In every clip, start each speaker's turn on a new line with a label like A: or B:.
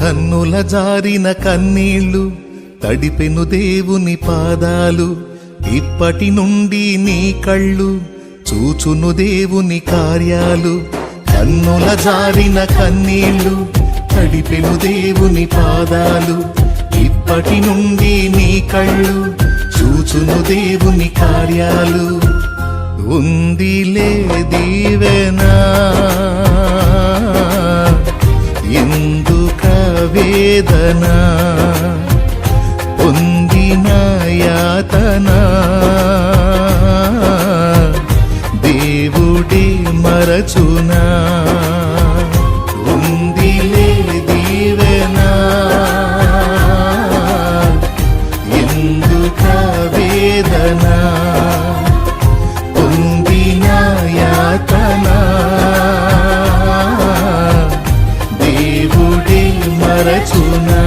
A: కన్నుల జారిన కన్నీళ్లు తడిపెను దేవుని పాదాలు. ఇప్పటి నుండి నీ కళ్ళు చూచును దేవుని కార్యాలు. కన్నుల జారిన కన్నీళ్లు తడిపెను దేవుని పాదాలు. ఇప్పటి నుండి నీ కళ్ళు చూచును దేవుని కార్యాలు. ఉందిలే దీవెనా ఎందుక వేదన, పొందిన యాతన దేవుడే మరచునా. ఉందిలే దీవెనా ఎందుక వేదన, పొందిన యాతన దేవుడే మరచునా.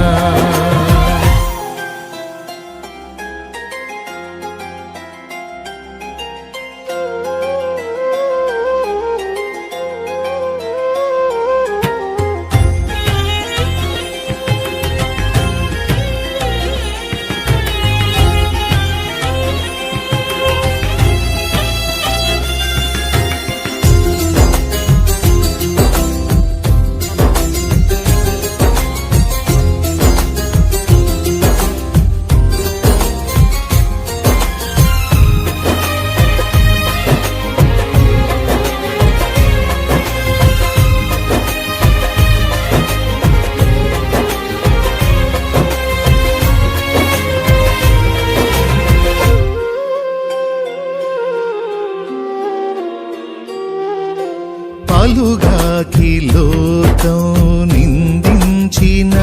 A: పలుగాకి లోకం నిందించిన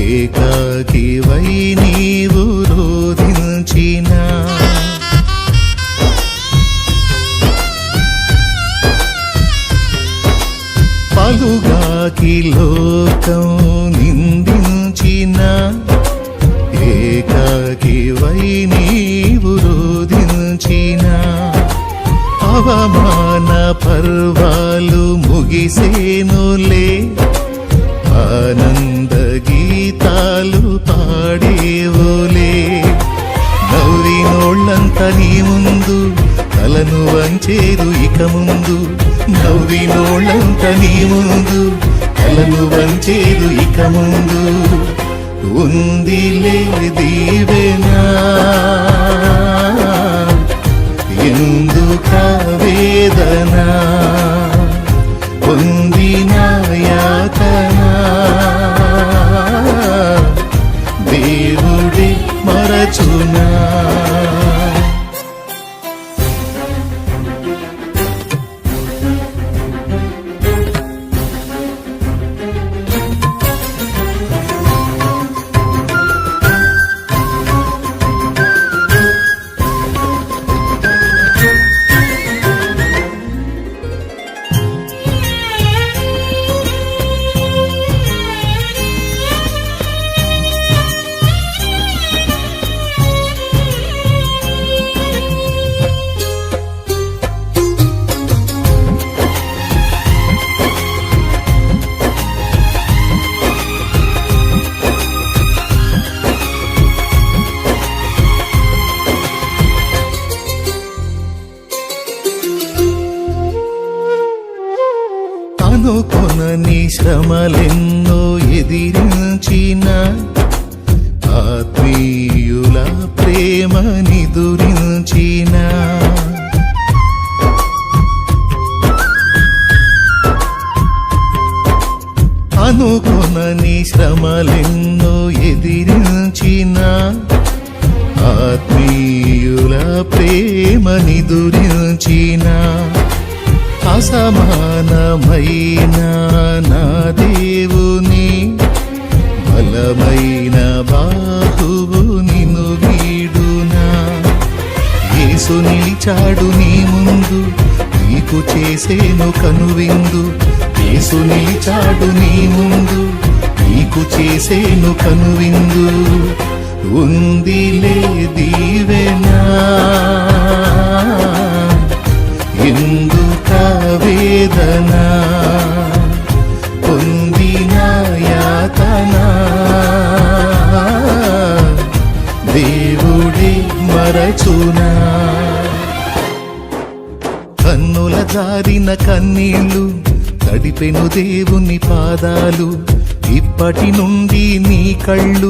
A: ఏకాకివై నీవు రోధించిన. పలుగాకి లోకం నిందించిన ఏకాకివై నీవు రోధించిన. అవమాన పర్వాలు ముగిసేనులే, ఆనంద గీతాలు పాడేవులే. నవ్వినోళ్ళంత నీ ముందు తలను వంచేరు ఇక ముందు. నవ్వినోళ్ళంత నీ ముందు తలను వంచేరు ఇక ముందు. ఉందిలే దీవెనా ఎందుక వేదన, పొందిన యాతన దేవుడే మరచునా. అనుకొనని శ్రమలెన్నో ఎదిరించిన, ఆత్మీయుల ప్రేమనిదురించిన. అనుకొనని శ్రమలెన్నో ఎదిరించిన, ఆత్మీయుల ప్రేమనిదురించిన. అసమానమైన నా దేవుని బలమైన బాహువు నిన్ను వీడునా. యేసు నిలిచాడు నీ ముందు, నీకు చేసేను కనువిందు. యేసు నిలిచాడు నీ ముందు, నీకు చేసేను కనువిందు. ఉందిలే దీవెనా ఎందుక వేదన, పొందిన తడిపెను దేవుని పాదాలు. ఇప్పటి నుండి నీ కళ్ళు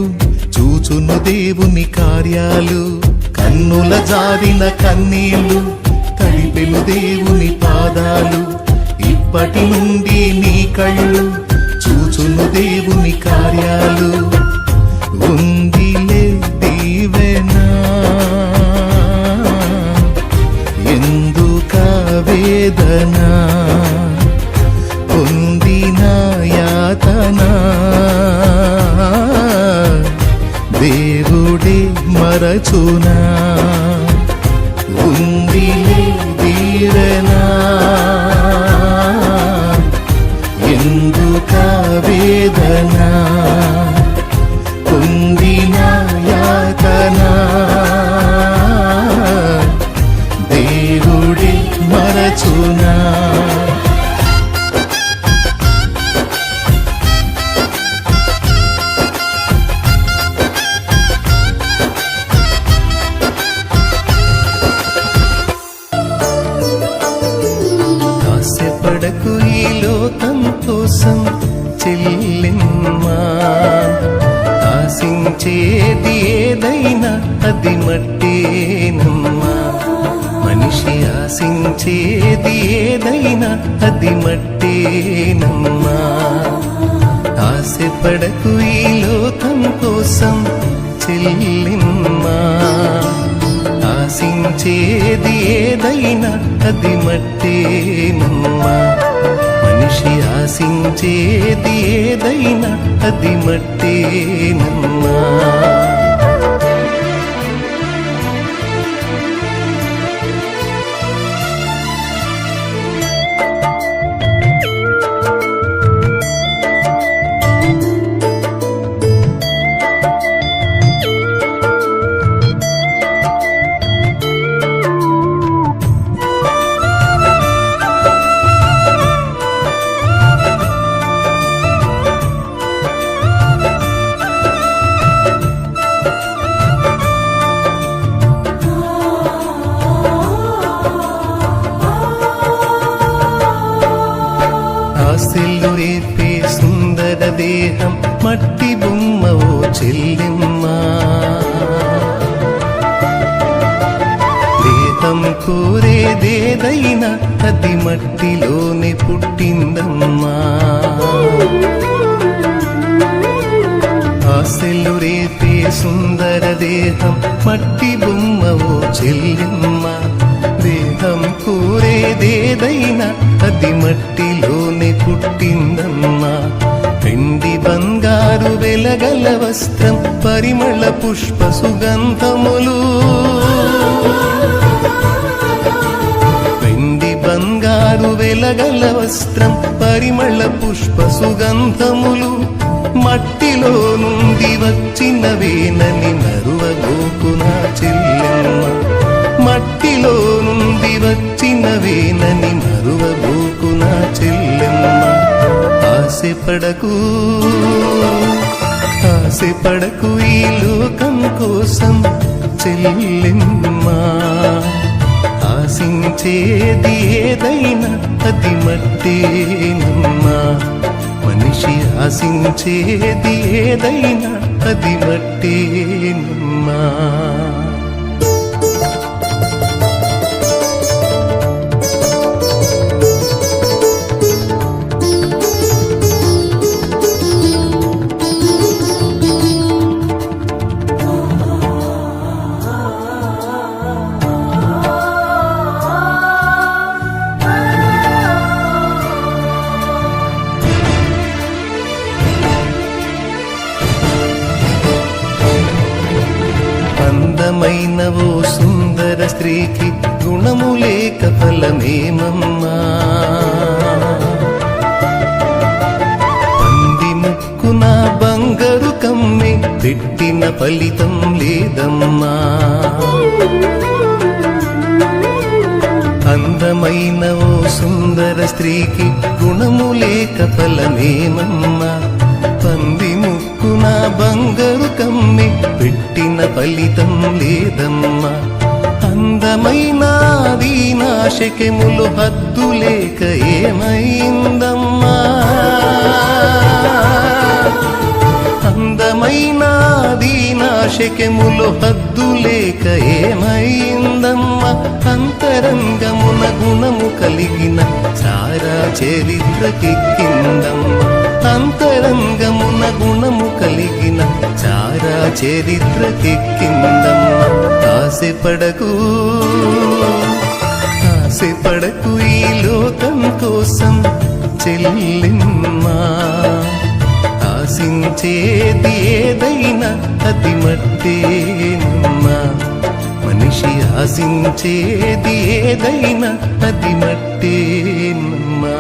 A: చూచును దేవుని కార్యాలు. కన్నుల జారిన కన్నీళ్ళు తడిపెను దేవుని పాదాలు. ఇప్పటి నుండి నీ కళ్ళు చూచును దేవుని కార్యాలు. ఉందిలే దీవెనా ఎందుక వేదన, పొందిన యాతన దేవుడే మరచునా. ఉందిలే దీవెన ఎందుక వేదన, పొందిన యాతన దేవుడే మరచునా. ఆశపడకు ఈ లోకం కోసం చెల్లెమ్మా, ఆశించేది ఏదైనా అది మట్టేనమ్మా. మనిషి ఆశించేది ఏదైనా అది మట్టేనమ్మా. ఆశపడకు ఈ లోకం కోసం చెల్లెమ్మా, ఆశించేది ఏదైనా అది మట్టేనమ్మా. మనిషి ఆశించేది ఏదైనా అది మట్టేనమ్మా. ఆశలు రేపే సుందర దేహం మట్టి బొమ్మ ఓ చెల్లెమ్మా. దేహం కోరేదేదైనా అది మట్టిలోనే పుట్టిందమ్మా. ఆశలు రేపే సుందర దేహం మట్టి బొమ్మ ఓ చెల్లెమ్మా. దేహం కోరేదేదైనా అది మట్టిలోనే పుట్టిందమ్మా. వెండి బంగారు వెలగల వస్త్రం పరిమళ పుష్ప సుగంధములు. వెండి బంగారు వెలగల వస్త్రం పరిమళ పుష్ప సుగంధములు మట్టిలో నుండి వచ్చినవేనని మరువగోకునా చెల్లెమ్మ. మట్టిలో నుండి వచ్చినవేనని మరువబోకునా చెల్లెమ్మ. ఆశపడకు ఆశపడకు ఈ లోకం కోసం చెల్లెమ్మ. ఆశించేది ఏదైనా అది మట్టేనమ్మా. మనిషి ఆశించేది ఏదైనా అది మట్టేనమ్మా. అందమైన ఓ సుందర స్త్రీకి గుణము లేక ఫలమేమమ్మా. పంది ముక్కున బంగారు కమ్మె పెట్టిన ఫలితం లేదమ్మా. అందమైన ఓ సుందర స్త్రీకి గుణము లేక ఫలమేమమ్మా. పంది ముక్కున బంగారు కమ్మె పెట్టిన ఫలితం లేదమ్మా. అందమైన దీనాశకెములు హద్దులేక ఏమైందమ్మా. చరిత్రకెక్కిందమ్మ. అంతరంగమున గుణము కలిగిన చారా చరిత్రకెక్కిందమ్మ. ఆశపడకు ఆశపడకు ఈ లోకం కోసం చెల్లెమ్మా. ఆశించేది ఏదైనా అది మట్టేనమ్మా. మనిషి ఆశించేది ఏదైనా అది మట్టేనమ్మా.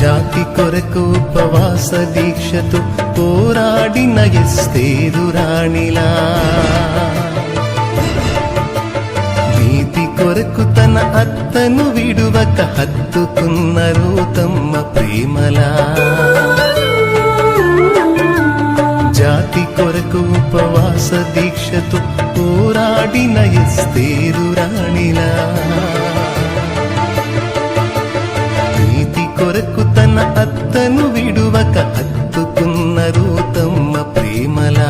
A: జాతి కొరకు ఉపవాస దీక్షతో పోరాడిన ఎస్తేరు రాణిలా, నీతి కొరకు తన అత్తను విడువక హత్తుకున్న రూతమ్మ ప్రేమలా. జాతి కొరకు ఉపవాస దీక్షతో పోరాడిన ఎస్తేరు రాణిలా, కొరకు తన అత్తను విడువక హత్తుకున్న రూతమ్మ ప్రేమలా.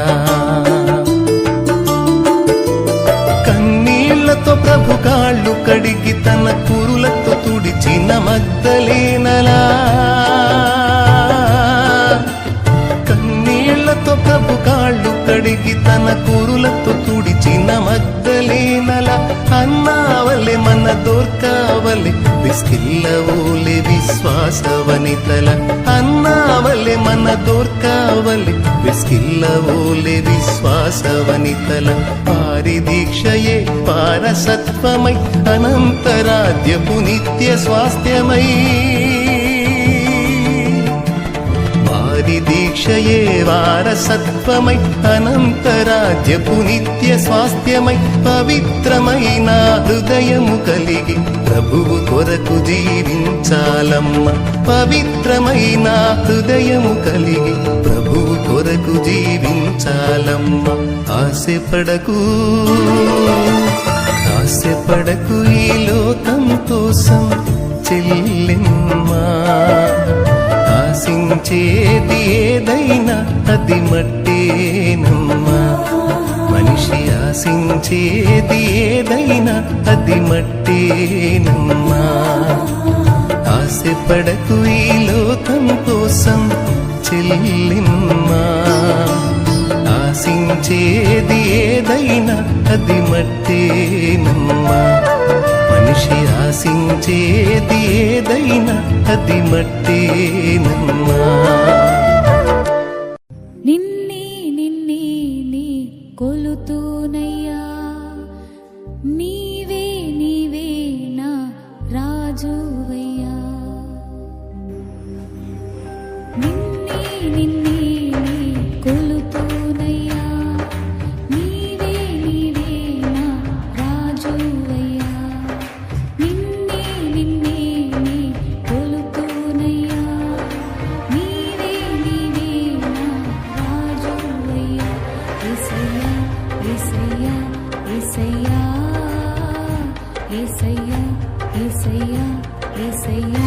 A: కన్నీళ్లతో ప్రభు కాళ్ళు కడిగి తన కురులతో తుడిచిన మగ్దలేనలా. కన్నీళ్లతో ప్రభు కాళ్ళు కడిగి తన కురులతో తుడిచిన మగ్దలేనలా. అన్నావలె మన దోర్కావలె విస్కిల్లవోలె విశ్వాసవనితల. అన్నావలె మన దోర్కావలె విస్కిల్లవోలె విశ్వాసవనితల. వారి దీక్షయే పారసత్వమై అనంతరాజ్యపు నిత్య స్వాస్థ్యమై. వారి దీక్షయే వారసత్వమై అనంతరాజ్యపు నిత్య స్వాస్థ్యమై. పవిత్రమైన హృదయము కలిగి ప్రభువు కొరకు జీవించాలమ్మ. పవిత్రమైన హృదయము కలిగి ప్రభువు కొరకు జీవించాలమ్మ. ఆశపడకు ఆశపడకు ఈ లోకం కోసం చెల్లెమ్మా. ఆశించేది ఏదైనా అది మట్టేనమ్మా. మనిషి ఆశించేది ఏదైనా అది మట్టేనమ్మా. ఆశపడకు ఈ లోకం కోసం చెల్లెమ్మా. ఆశించేది ఏదైనా అది మట్టేనమ్మా. మనిషి ఆశించేది ఏదైనా అది మట్టేనమ్మా.
B: నిన్నే నిన్నే నీ కొలుతూనయ్యా, నీవే నీవే నా రాజువయ్యా. నిన్నే నిన్నే నీ కొలుతూనయ్యా, నీవే నీవే నా రాజువయ్యా. నిన్నే నిన్నే నీ కొలుతూనయ్యా, నీవే నీవే నా రాజువయ్యా. యేసయ్యా యేసయ్యా యేసయ్యా యేసయ్యా యేసయ్యా యేసయ్యా.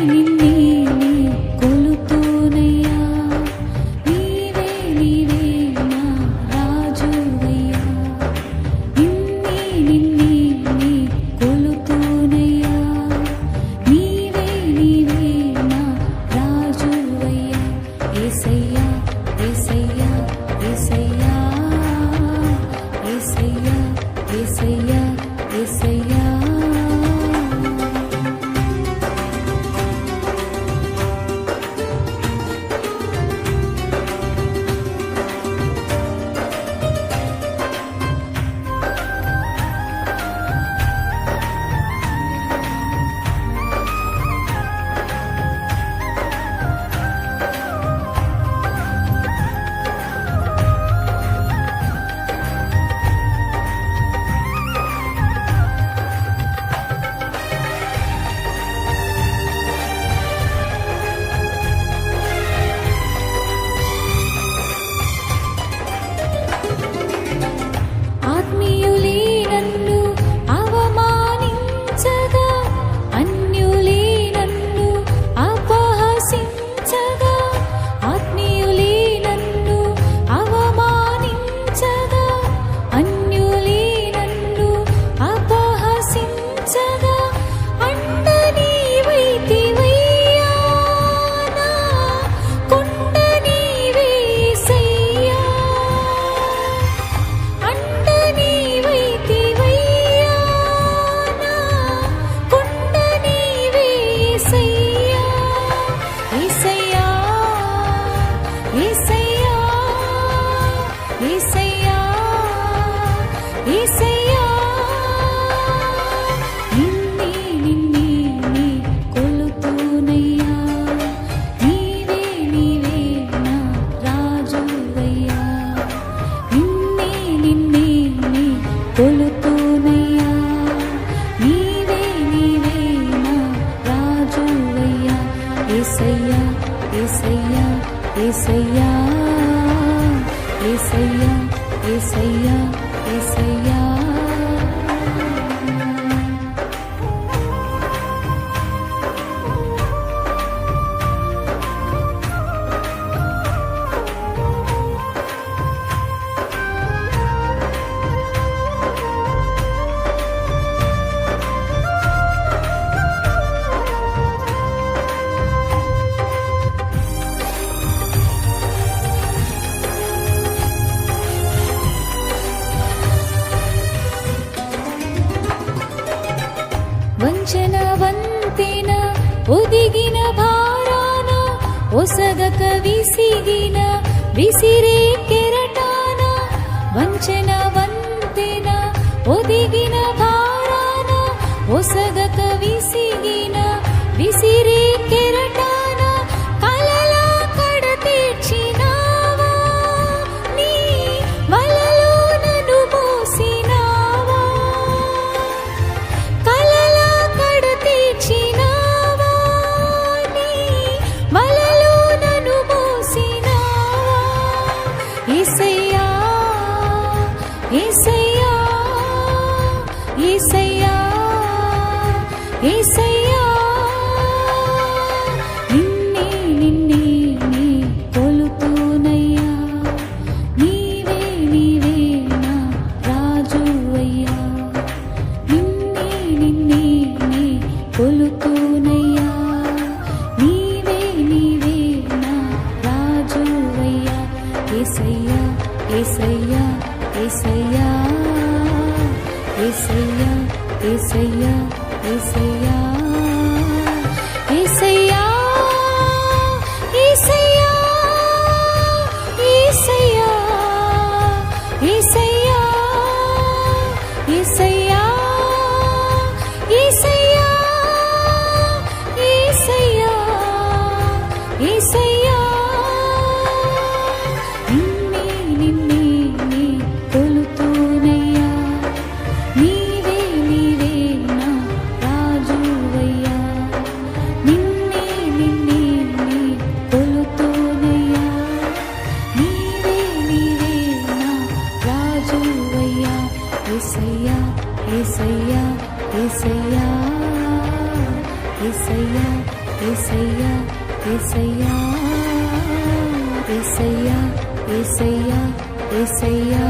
B: నిన్నే నీ కొలుతూనయ్యా నీవే నీవే నా రాజువయ్యా నిన్నే నిన్నే నీ కొలుతూనయ్యా నీవే నీవే నా రాజువయ్యా యేసయ్యా యేసయ్యా యేసయ్యా యేసయ్యా యేసయ్యా యేసయ్యా ఆత్మీయులే నన్ను అవమానించగా అన్యులే నన్ను అపహసించగా ఆత్మీయులే నన్ను అవమానించగా అన్యులే నన్ను అపహసించగా అండ నీవైతివయ్యా నా కొండ నీవే యేసయ్యా అండ నీవైతివయ్యా నా కొండ నీవే యేసయ్యా యేసయ్యా యేసయ్యా యేసయ్యా యేసయ్యా నిన్నే నిన్నే నీ కొలుతూనయ్యా నీవే నీవే నా రాజువయ్యా నిన్నే నిన్నే నీ కొలుతూనయ్యా నీవే నీవే నా రాజువయ్యా యేసయ్యా యేసయ్యా యేసయ్యా యేసయ్యా యేసయ్యా యేసయ్యా వంచన వంతెన ఒదిగిన భారాన ఒసగక విసిగిన విసిరే కెరటాన వంచన వంతెన ఒదిగిన భారాన ఒసగక విసిగిన విసిరే కెరటాన కలలా కడ తీర్చినావా నీ వలలో నన్ను మోసినావా కలలా కడ తీర్చినావా నీ వలలో నన్ను మోసినావా యేసయ్యా యేసయ్యా యేసయ్యా యేసయ్యా నిన్నే నిన్నే నీ కొలుతూనయ్యా నీవే నీవే నా రాజువయ్యా నిన్నే నిన్నే నీ కొలుతూనయ్యా నీవే నీవే నా రాజువయ్యా యేసయ్యా యేసయ్యా యేసయ్యా యేసయ్యా యేసయ్యా యేసయ్యా యేసయ్యా యేసయ్యా యేసయ్యా యేసయ్యా యేసయ్యా యేసయ్యా యేసయ్యా యేసయ్యా నిన్నే నిన్నే నీ కొలుతూనయ్యా నీవే నీవే నా రాజువయ్యా నిన్నే నిన్నే నీ కొలుతూనయ్యా నీవే నీవే నా రాజువయ్యా యేసయ్యా యేసయ్యా యేసయ్యా యేసయ్యా ఏసయ్యా ఏసయ్యా ఏసయ్యా ఏసయ్యా ఏసయ్యా